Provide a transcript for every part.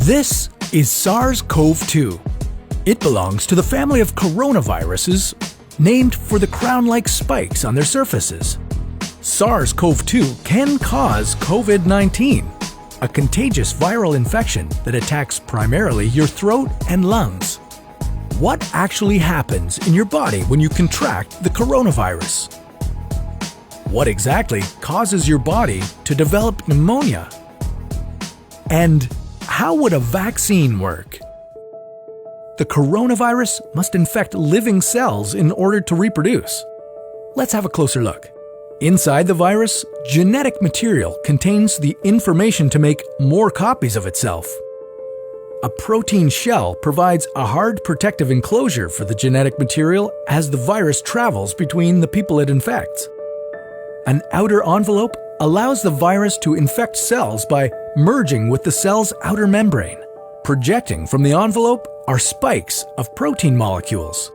This is SARS-CoV-2. It belongs to the family of coronaviruses named for the crown-like spikes on their surfaces. SARS-CoV-2 can cause COVID-19, a contagious viral infection that attacks primarily your throat and lungs. What actually happens in your body when you contract the coronavirus? What exactly causes your body to develop pneumonia? And how would a vaccine work? The coronavirus must infect living cells in order to reproduce. Let's have a closer look. Inside the virus, genetic material contains the information to make more copies of itself. A protein shell provides a hard protective enclosure for the genetic material as the virus travels between the people it infects. An outer envelope allows the virus to infect cells by merging with the cell's outer membrane. Projecting from the envelope are spikes of protein molecules.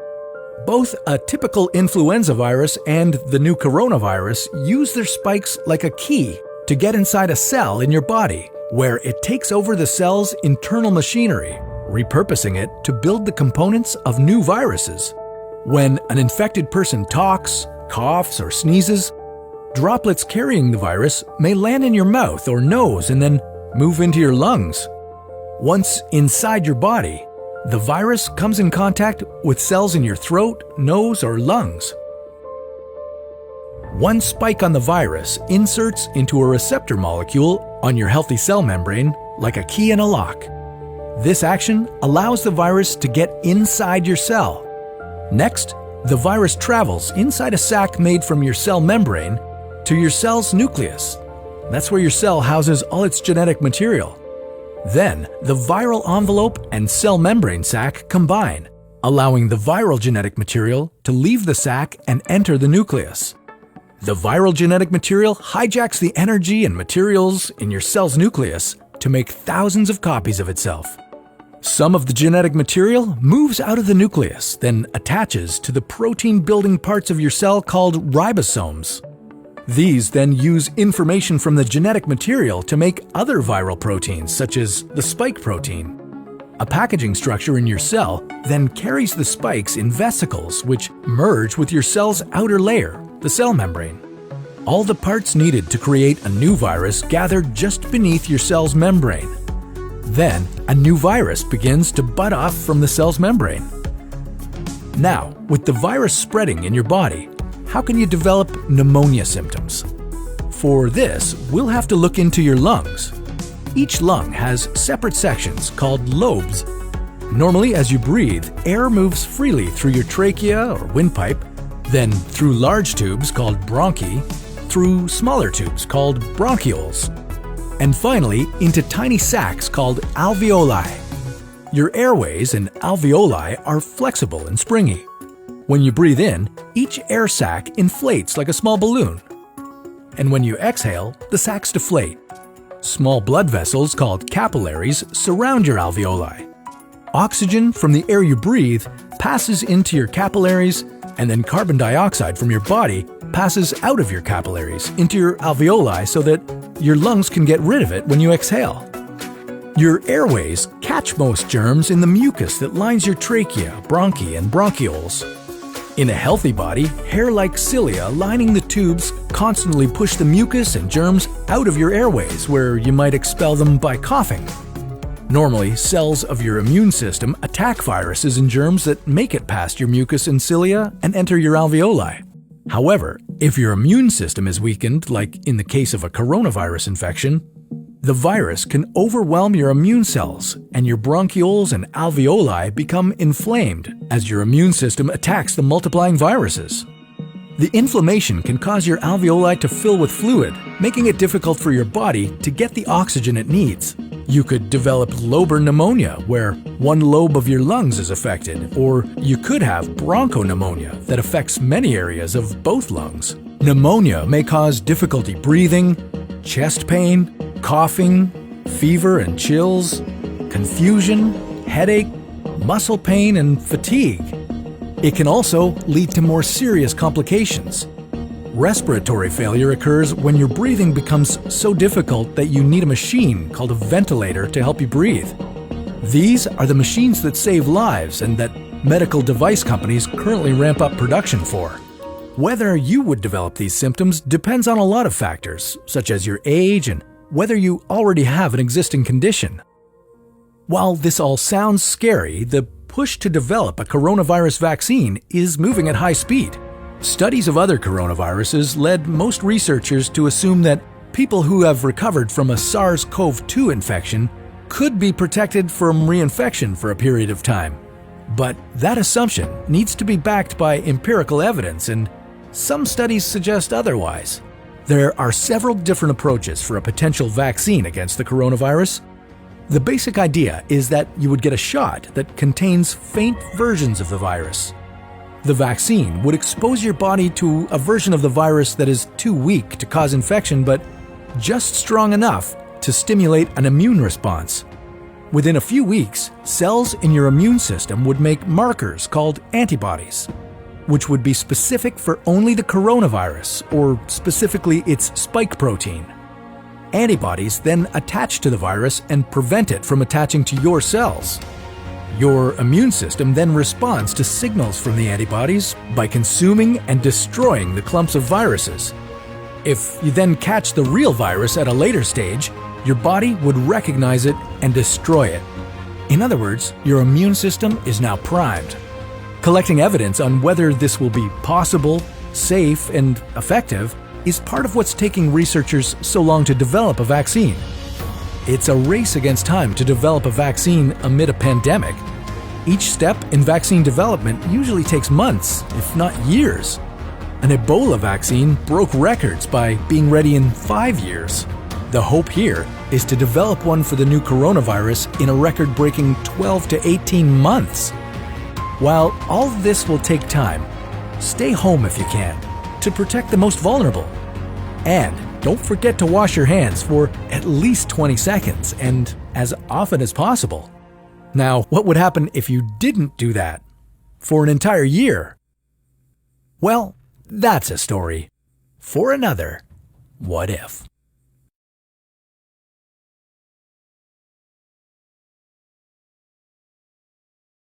Both a typical influenza virus and the new coronavirus use their spikes like a key to get inside a cell in your body, where it takes over the cell's internal machinery, repurposing it to build the components of new viruses. When an infected person talks, coughs, or sneezes, droplets carrying the virus may land in your mouth or nose and then move into your lungs. Once inside your body, the virus comes in contact with cells in your throat, nose, or lungs. One spike on the virus inserts into a receptor molecule on your healthy cell membrane like a key in a lock. This action allows the virus to get inside your cell. Next, the virus travels inside a sac made from your cell membrane to your cell's nucleus. That's where your cell houses all its genetic material. Then, the viral envelope and cell membrane sac combine, allowing the viral genetic material to leave the sac and enter the nucleus. The viral genetic material hijacks the energy and materials in your cell's nucleus to make thousands of copies of itself. Some of the genetic material moves out of the nucleus, then attaches to the protein-building parts of your cell called ribosomes. These then use information from the genetic material to make other viral proteins, such as the spike protein. A packaging structure in your cell then carries the spikes in vesicles, which merge with your cell's outer layer, the cell membrane. All the parts needed to create a new virus gather just beneath your cell's membrane. Then, a new virus begins to bud off from the cell's membrane. Now, with the virus spreading in your body, how can you develop pneumonia symptoms? For this, we'll have to look into your lungs. Each lung has separate sections called lobes. Normally, as you breathe, air moves freely through your trachea or windpipe, then through large tubes called bronchi, through smaller tubes called bronchioles, and finally into tiny sacs called alveoli. Your airways and alveoli are flexible and springy. When you breathe in, each air sac inflates like a small balloon. And when you exhale, the sacs deflate. Small blood vessels called capillaries surround your alveoli. Oxygen from the air you breathe passes into your capillaries, and then carbon dioxide from your body passes out of your capillaries into your alveoli so that your lungs can get rid of it when you exhale. Your airways catch most germs in the mucus that lines your trachea, bronchi, and bronchioles. In a healthy body, hair-like cilia lining the tubes constantly push the mucus and germs out of your airways, where you might expel them by coughing. Normally, cells of your immune system attack viruses and germs that make it past your mucus and cilia and enter your alveoli. However, if your immune system is weakened, like in the case of a coronavirus infection, the virus can overwhelm your immune cells, and your bronchioles and alveoli become inflamed as your immune system attacks the multiplying viruses. The inflammation can cause your alveoli to fill with fluid, making it difficult for your body to get the oxygen it needs. You could develop lobar pneumonia, where one lobe of your lungs is affected, or you could have bronchopneumonia that affects many areas of both lungs. Pneumonia may cause difficulty breathing, chest pain, coughing, fever and chills, confusion, headache, muscle pain, and fatigue. It can also lead to more serious complications. Respiratory failure occurs when your breathing becomes so difficult that you need a machine called a ventilator to help you breathe. These are the machines that save lives and that medical device companies currently ramp up production for. Whether you would develop these symptoms depends on a lot of factors, such as your age and whether you already have an existing condition. While this all sounds scary, the push to develop a coronavirus vaccine is moving at high speed. Studies of other coronaviruses led most researchers to assume that people who have recovered from a SARS-CoV-2 infection could be protected from reinfection for a period of time. But that assumption needs to be backed by empirical evidence, and some studies suggest otherwise. There are several different approaches for a potential vaccine against the coronavirus. The basic idea is that you would get a shot that contains faint versions of the virus. The vaccine would expose your body to a version of the virus that is too weak to cause infection, but just strong enough to stimulate an immune response. Within a few weeks, cells in your immune system would make markers called antibodies, which would be specific for only the coronavirus, or specifically its spike protein. Antibodies then attach to the virus and prevent it from attaching to your cells. Your immune system then responds to signals from the antibodies by consuming and destroying the clumps of viruses. If you then catch the real virus at a later stage, your body would recognize it and destroy it. In other words, your immune system is now primed. Collecting evidence on whether this will be possible, safe, and effective is part of what's taking researchers so long to develop a vaccine. It's a race against time to develop a vaccine amid a pandemic. Each step in vaccine development usually takes months, if not years. An Ebola vaccine broke records by being ready in 5 years. The hope here is to develop one for the new coronavirus in a record-breaking 12 to 18 months. While all this will take time, stay home if you can, to protect the most vulnerable. And don't forget to wash your hands for at least 20 seconds and as often as possible. Now, what would happen if you didn't do that for an entire year? Well, that's a story for another What If.